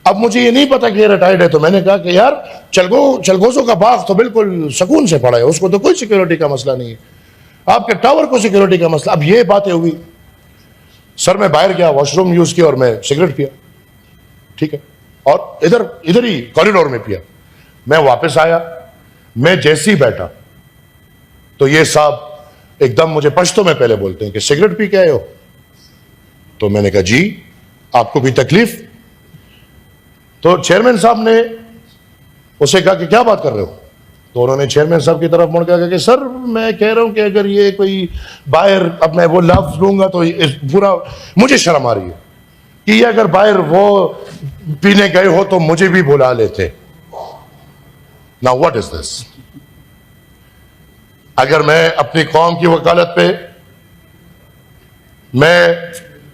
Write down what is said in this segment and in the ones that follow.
अब मुझे ये नहीं पता कि ये रिटायर्ड है, तो मैंने कहा कि यार चलगोजों का बाग तो बिल्कुल सुकून से पड़ा है, उसको तो कोई सिक्योरिटी का मसला नहीं है, आपके टावर को सिक्योरिटी का मसला। अब ये बातें हुई। सर मैं बाहर गया, वॉशरूम यूज किया और मैं सिगरेट पिया, ठीक है, और इधर ही कॉरिडोर में पिया। मैं वापस आया, मैं जैसे ही बैठा तो ये साहब एकदम मुझे पश्तो में पहले बोलते हैं कि सिगरेट पी के आए हो? तो मैंने कहा जी, आपको कोई तकलीफ? तो चेयरमैन साहब ने उसे कहा कि क्या बात कर रहे हो? तो उन्होंने चेयरमैन साहब की तरफ मुड़ के कहा कि सर मैं कह रहा हूं कि अगर ये कोई बाहर, अब मैं वो लफ्ज लूंगा तो पूरा मुझे शर्म आ रही है कि ये अगर बाहर वो पीने गए हो तो मुझे भी बुला लेते। Now what is this? अगर मैं अपनी कौम की वकालत पे, मैं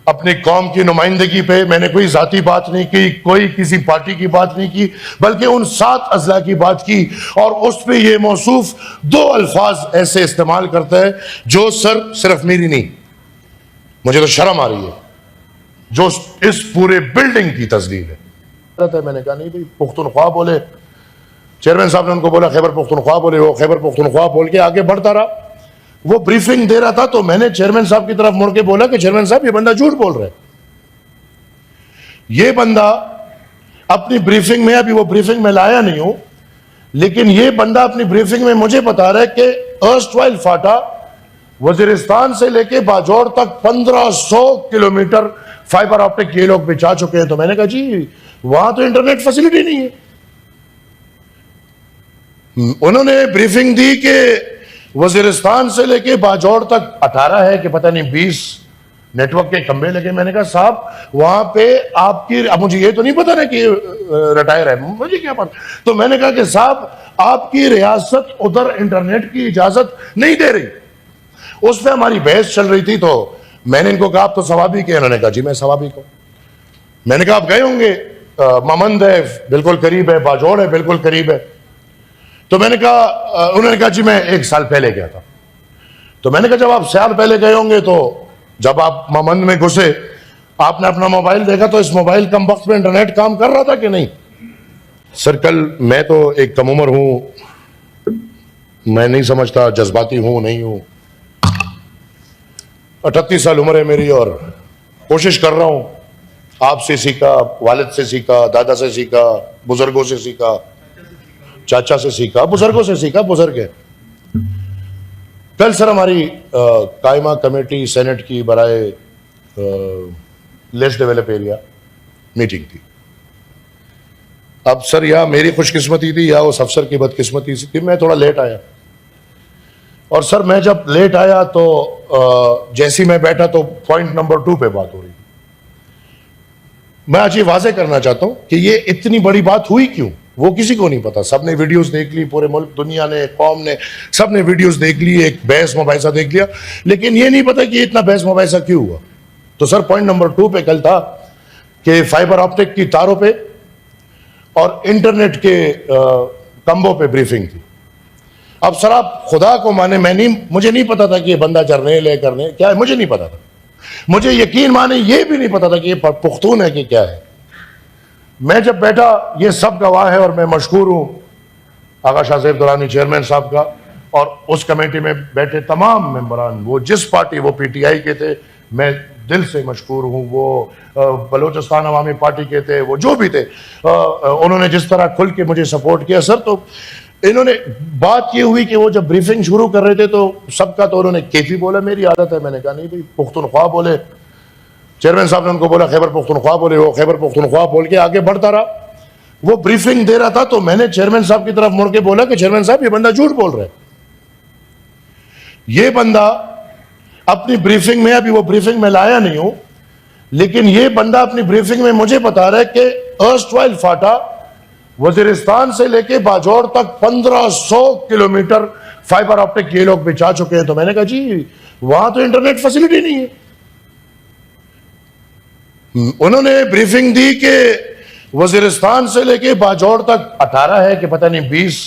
अपनी कौम की नुमाइंदगी पे, मैंने कोई जाती बात नहीं की, कोई किसी पार्टी की बात नहीं की, बल्कि उन 7 अजला की बात की, और उस पे ये मौसूफ 2 अल्फाज ऐसे इस्तेमाल करता है जो सर सिर्फ मेरी नहीं, मुझे तो शर्म आ रही है, जो इस पूरे बिल्डिंग की तस्दील है। मैंने कहा नहीं भाई, पुख्तनख्वा बोले। चेयरमैन साहब ने उनको बोला खैबर पुख्तनख्वा बोले, वो खैबर पुख्तनख्वा बोल के आगे बढ़ता रहा। वो ब्रीफिंग दे रहा था तो मैंने चेयरमैन साहब की तरफ मुड़ के बोला कि चेयरमैन साहब ये बंदा झूठ बोल रहा है। ये बंदा अपनी ब्रीफिंग में, अभी वो ब्रीफिंग में लाया नहीं हूं, लेकिन ये बंदा अपनी ब्रीफिंग में मुझे बता रहा है कि अर्स्टवाइल फाटा वजीरिस्तान से लेके बाजौर तक 1500 किलोमीटर फाइबर ऑप्टिक ये लोग बिछा चुके हैं। तो मैंने कहा जी वहां तो इंटरनेट फैसिलिटी नहीं है। उन्होंने ब्रीफिंग दी कि वजीरिस्तान से लेके बाजौर तक 18 है कि पता नहीं 20 नेटवर्क के खंबे लगे। मैंने कहा साहब वहां पे आपकी, अब मुझे ये तो नहीं पता ना कि रिटायर है, मुझे क्या पता। तो मैंने कहा कि साहब आपकी रियासत उधर इंटरनेट की इजाजत नहीं दे रही। उस पर हमारी बहस चल रही थी, तो मैंने इनको कहा आप तो सवाबी के? उन्होंने कहा जी मैं सवाबी को। मैंने कहा आप गए होंगे, ममंद है बिल्कुल करीब है, बाजौर है बिल्कुल करीब है। तो मैंने कहा, उन्होंने कहा जी मैं 1 साल पहले गया था। तो मैंने कहा जब आप साल पहले गए होंगे तो जब आप ममंद में घुसे आपने अपना मोबाइल देखा तो इस मोबाइल कम वक्त में इंटरनेट काम कर रहा था कि नहीं? सर कल, मैं तो एक कम उम्र हूं, मैं नहीं समझता जज्बाती हूं नहीं हूं। 38 साल उम्र है मेरी और कोशिश कर रहा हूं, आपसे सीखा, वालिद से सीखा, दादा से सीखा, बुजुर्गों से सीखा, चाचा से सीखा, बुजुर्गों से सीखा, बुजुर्ग है। कल सर हमारी कायमा कमेटी सेनेट की बराए लेस डेवलप एरिया मीटिंग थी। अब सर या मेरी खुशकिस्मती थी या उस अफसर की बदकिस्मती थी, मैं थोड़ा लेट आया। और सर मैं जब लेट आया तो जैसे ही मैं बैठा तो पॉइंट नंबर 2 पे बात हो रही। मैं आज ये वाजे करना चाहता हूं कि ये इतनी बड़ी बात हुई क्यों, वो किसी को नहीं पता। सबने वीडियोस देख ली, पूरे मुल्क, दुनिया ने, कौम ने, सबने वीडियोस देख ली, एक बहस मुबाहिसा देख लिया, लेकिन ये नहीं पता कि इतना बहस मुबाहिसा क्यों हुआ। तो सर पॉइंट नंबर 2 पे कल था कि फाइबर ऑप्टिक की तारों पे और इंटरनेट के खंभों पे ब्रीफिंग थी। अब सर आप खुदा को माने, मुझे नहीं पता था कि ये बंदा जर्नेल है, करने क्या है, मुझे नहीं पता था। मुझे यकीन माने ये भी नहीं पता था कि ये पुख्तून है कि क्या है। मैं जब बैठा, ये सब गवाह है और मैं मशकूर हूं आगा शाह ज़ैब दुरानी चेयरमैन साहब का और उस कमेटी में बैठे तमाम मेंबरान, वो जिस पार्टी, वो पीटीआई के थे, मैं दिल से मशकूर हूं, वो बलोचिस्तान अवामी पार्टी के थे, वो जो भी थे, उन्होंने जिस तरह खुल के मुझे सपोर्ट किया। सर तो इन्होंने बात ये हुई कि वो जब ब्रीफिंग शुरू कर रहे थे तो सबका तो उन्होंने केफी बोला, मेरी आदत है। मैंने कहा नहीं भाई, पुख्तनख्वा बोले। चेयरमैन साहब ने उनको बोला खैबर पुख्तनख्वा बोले, वो खैबर पुख्तनख्वा बोल के आगे बढ़ता रहा। वो ब्रीफिंग दे रहा था तो मैंने चेयरमैन साहब की तरफ मुड़ के बोला कि चेयरमैन साहब ये बंदा झूठ बोल रहा है। ये बंदा अपनी ब्रीफिंग में, अभी वो ब्रीफिंग में लाया नहीं हूं, लेकिन ये बंदा अपनी ब्रीफिंग में मुझे बता रहा है कि अर्स्टवाइल फाटा वजीरिस्तान से लेके बाजौर तक 1500 किलोमीटर फाइबर ऑप्टिक ये लोग बिछा चुके हैं। तो मैंने कहा जी वहां तो इंटरनेट फैसिलिटी नहीं है। उन्होंने ब्रीफिंग दी कि वजीरिस्तान से लेके बाजौर तक 18 है कि पता नहीं 20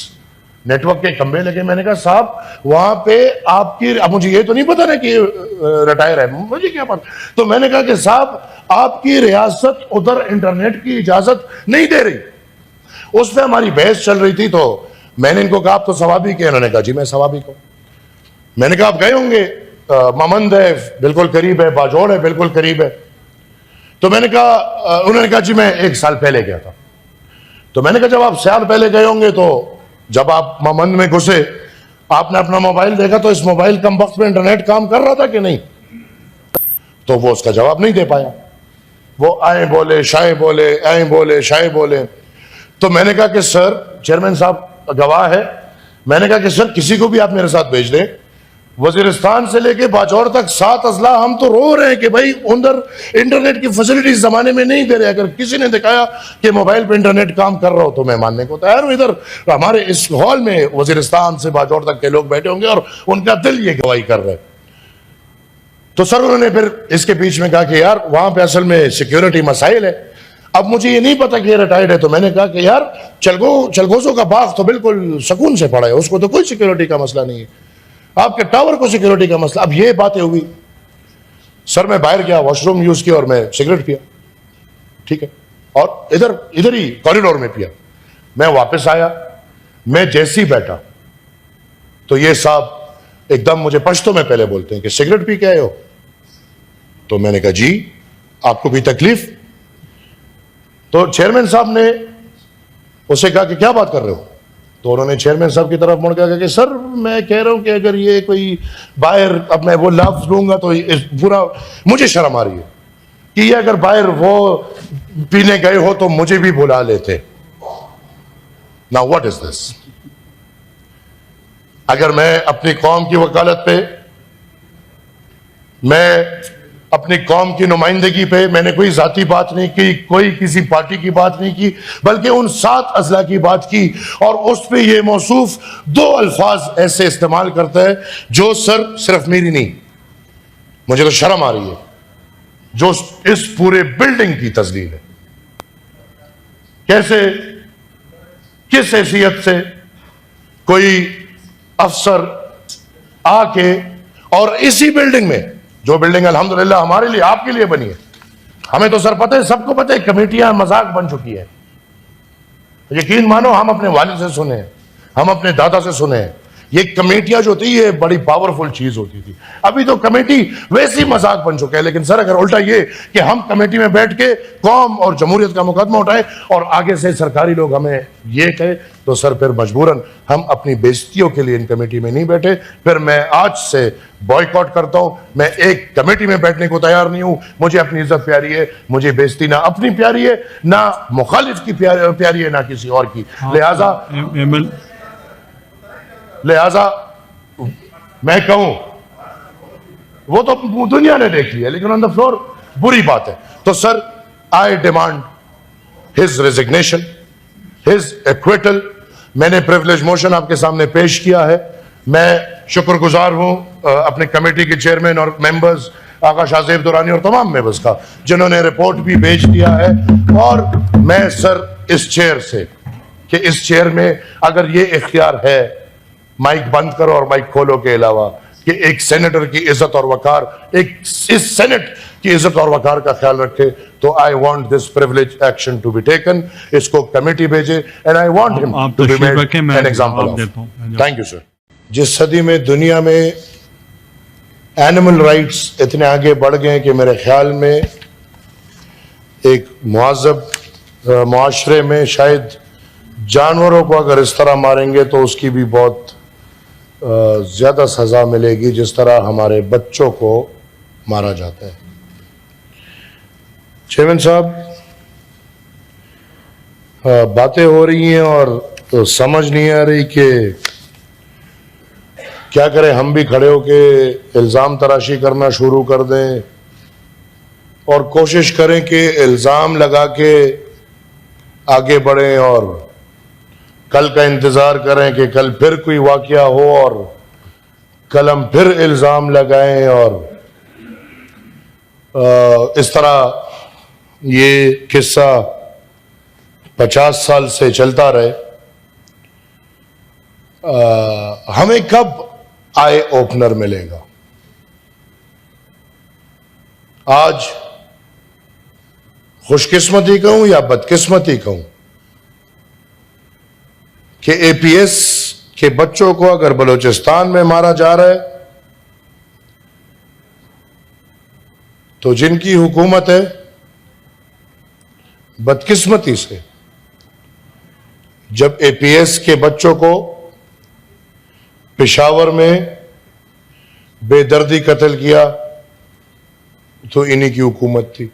नेटवर्क के खंभे लगे। मैंने कहा साहब वहां पे आपकी, अब मुझे ये तो नहीं पता ना कि रिटायर है, मुझे क्या पता। तो मैंने कहा कि साहब आपकी रियासत उधर इंटरनेट की इजाजत नहीं दे रही। उस पर हमारी बहस चल रही थी, तो मैंने इनको कहा आप तो सवाबी के, उन्होंने कहा जी मैं सवाबी को। मैंने कहा आप गए होंगे, ममंद है बिल्कुल करीब है, बाजोड़ है बिल्कुल करीब है। तो मैंने कहा, उन्होंने कहा जी मैं 1 साल पहले गया था। तो मैंने कहा जब आप साल पहले गए होंगे तो जब आप ममंद में घुसे आपने अपना मोबाइल देखा तो इस मोबाइल कम वक्त में इंटरनेट काम कर रहा था कि नहीं? तो वो उसका जवाब नहीं दे पाया। वो आए बोले शाये बोले, आए बोले शाये बोले। तो मैंने कहा कि सर, चेयरमैन साहब गवाह है, मैंने कहा कि सर किसी को भी आप मेरे साथ भेज दें, वजीरिस्तान से लेके बाजौर तक 7 अजला हम तो रो रहे हैं कि भाई उधर इंटरनेट की फैसिलिटी जमाने में नहीं दे रहे। अगर किसी ने दिखाया कि मोबाइल पे इंटरनेट काम कर रहा हो तो मैं मानने को तैयार हूं। इधर हमारे इस हॉल में वजीरिस्तान से बाजौर तक के लोग बैठे होंगे और उनका दिल ये गवाही कर रहे हैं। तो सर उन्होंने फिर इसके बीच में कहा कि यार वहां पे असल में सिक्योरिटी मसाइल है। अब मुझे ये नहीं पता कि ये रिटायर्ड है, तो मैंने कहा कि यार चलगोजों का बाग तो बिल्कुल सुकून से पड़ा है, उसको तो कोई सिक्योरिटी का मसला नहीं है, आपके टावर को सिक्योरिटी का मसला। अब ये बातें हुई। सर मैं बाहर गया, वॉशरूम यूज किया और मैं सिगरेट पिया, ठीक है, और इधर ही कॉरिडोर में पिया। मैं वापस आया, मैं जैसे ही बैठा तो ये साहब एकदम मुझे पश्तो में पहले बोलते हैं कि सिगरेट पी के आए हो? तो मैंने कहा जी आपको कोई तकलीफ? तो चेयरमैन साहब ने उसे कहा कि क्या बात कर रहे हो? तो उन्होंने चेयरमैन साहब की तरफ मुड़ के कहा कि सर मैं कह रहा हूं कि अगर ये कोई बाहर, अब मैं वो लफ्ज लूंगा तो पूरा मुझे शर्म आ रही है कि ये अगर बाहर वो पीने गए हो तो मुझे भी बुला लेते। Now what is this? अगर मैं अपनी कौम की वकालत पे, मैं अपनी कौम की नुमाइंदगी पे, मैंने कोई जाती बात नहीं की, कोई किसी पार्टी की बात नहीं की, बल्कि उन 7 अजला की बात की, और उस पे ये मौसूफ 2 अल्फाज ऐसे इस्तेमाल करता है जो सर सिर्फ मेरी नहीं, मुझे तो शर्म आ रही है, जो इस पूरे बिल्डिंग की तस्दील है। कैसे, किस हैसियत से कोई अफसर आके, और इसी बिल्डिंग में, जो बिल्डिंग अल्हम्दुलिल्लाह हमारे लिए आपके लिए बनी है, हमें तो सर पता है, सबको पता है, कमेटियां मजाक बन चुकी है। यकीन मानो हम अपने वालिद से सुने हैं, हम अपने दादा से सुने हैं, ये कमेटियां जो थी ये बड़ी पावरफुल चीज होती थी। अभी तो कमेटी वैसी मजाक बन चुका है। लेकिन सर अगर उल्टा ये कि हम कमेटी में बैठ के कौम और जमहूरियत का मुकदमा उठाए और आगे से सरकारी लोग हमें ये कहे, तो सर फिर मजबूरन हम अपनी बेइज्जतियों के लिए इन कमेटी में नहीं बैठे। फिर मैं आज से बॉयकॉट करता हूं, मैं एक कमेटी में बैठने को तैयार नहीं हूं। मुझे अपनी इज्जत प्यारी है, मुझे बेइज्जती ना अपनी प्यारी है, ना मुखालिफ की प्यारी है, ना किसी और की। लिहाजा मैं कहूं, वो तो दुनिया ने देख लिया, लेकिन ऑन द फ्लोर बुरी बात है। तो sir I demand his resignation, his acquittal. मैंने प्रिविलेज मोशन आपके सामने पेश किया है। मैं शुक्रगुजार हूं अपने कमेटी के चेयरमैन और मेंबर्स आका शाहजेब दुरानी और तमाम मेंबर्स का, जिन्होंने रिपोर्ट भी भेज दिया है। और मैं सर इस चेयर से, कि इस चेयर में अगर ये इख्तियार है माइक बंद करो और माइक खोलो के अलावा, कि एक सेनेटर की इज्जत और वकार, एक इस सेनेट की इज्जत और वकार का ख्याल रखे, तो I want this privilege action to be taken. इसको कमेटी भेजे and I want him to be made an example of. Thank you sir. जिस सदी में दुनिया में एनिमल राइट्स इतने आगे बढ़ गए कि मेरे ख्याल में एक मुहज़्ज़ब मुआशरे में शायद जानवरों को अगर इस तरह मारेंगे तो उसकी भी बहुत ज्यादा सजा मिलेगी जिस तरह हमारे बच्चों को मारा जाता है। चेयरमैन साहब, बातें हो रही हैं और तो समझ नहीं आ रही कि क्या करें। हम भी खड़े होके इल्जाम तराशी करना शुरू कर दें और कोशिश करें कि इल्जाम लगा के आगे बढ़ें और कल का इंतजार करें कि कल फिर कोई वाकया हो और कल हम फिर इल्जाम लगाएं, और इस तरह ये किस्सा 50 साल से चलता रहे। हमें कब आई ओपनर मिलेगा? आज खुशकिस्मती कहूं या बदकिस्मती कहूं कि एपीएस के बच्चों को अगर बलूचिस्तान में मारा जा रहा है तो जिनकी हुकूमत है, बदकिस्मती से जब एपीएस के बच्चों को पेशावर में बेदर्दी कत्ल किया तो इन्हीं की हुकूमत थी।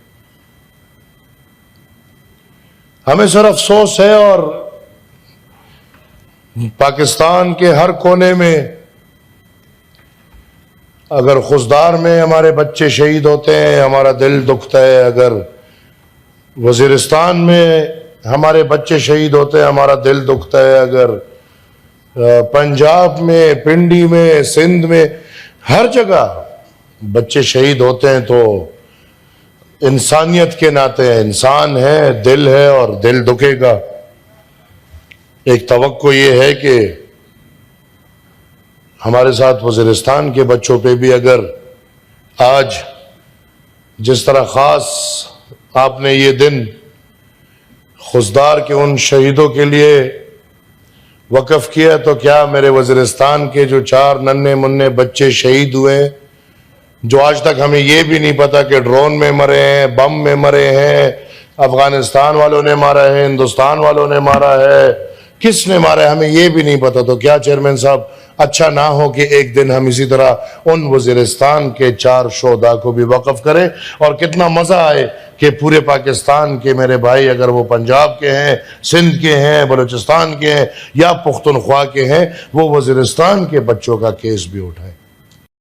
हमें सर अफसोस है, और पाकिस्तान के हर कोने में अगर खुशदार में हमारे बच्चे शहीद होते हैं हमारा दिल दुखता है, अगर वजीरिस्तान में हमारे बच्चे शहीद होते हैं हमारा दिल दुखता है, अगर पंजाब में, पिंडी में, सिंध में, हर जगह बच्चे शहीद होते हैं तो इंसानियत के नाते इंसान है, दिल है और दिल दुखेगा। एक तवक्को ये है कि हमारे साथ वज़ीरिस्तान के बच्चों पे भी अगर आज जिस तरह ख़ास आपने ये दिन खुशदार के उन शहीदों के लिए वक़फ़ किया, तो क्या मेरे वज़ीरिस्तान के जो 4 नन्हे मुन्ने बच्चे शहीद हुए हैं, जो आज तक हमें ये भी नहीं पता कि ड्रोन में मरे हैं, बम में मरे हैं, अफगानिस्तान वालों ने मारा है, हिंदुस्तान वालों ने मारा है, किसने मारा है हमें ये भी नहीं पता, तो क्या चेयरमैन साहब अच्छा ना हो कि एक दिन हम इसी तरह उन वज़ीरिस्तान के 4 शोहदा को भी वक़फ़ करें, और कितना मज़ा आए कि पूरे पाकिस्तान के मेरे भाई अगर वो पंजाब के हैं, सिंध के हैं, बलूचिस्तान के हैं या पुख्तनख्वा के हैं, वो वज़ीरिस्तान के बच्चों का केस भी उठाएं।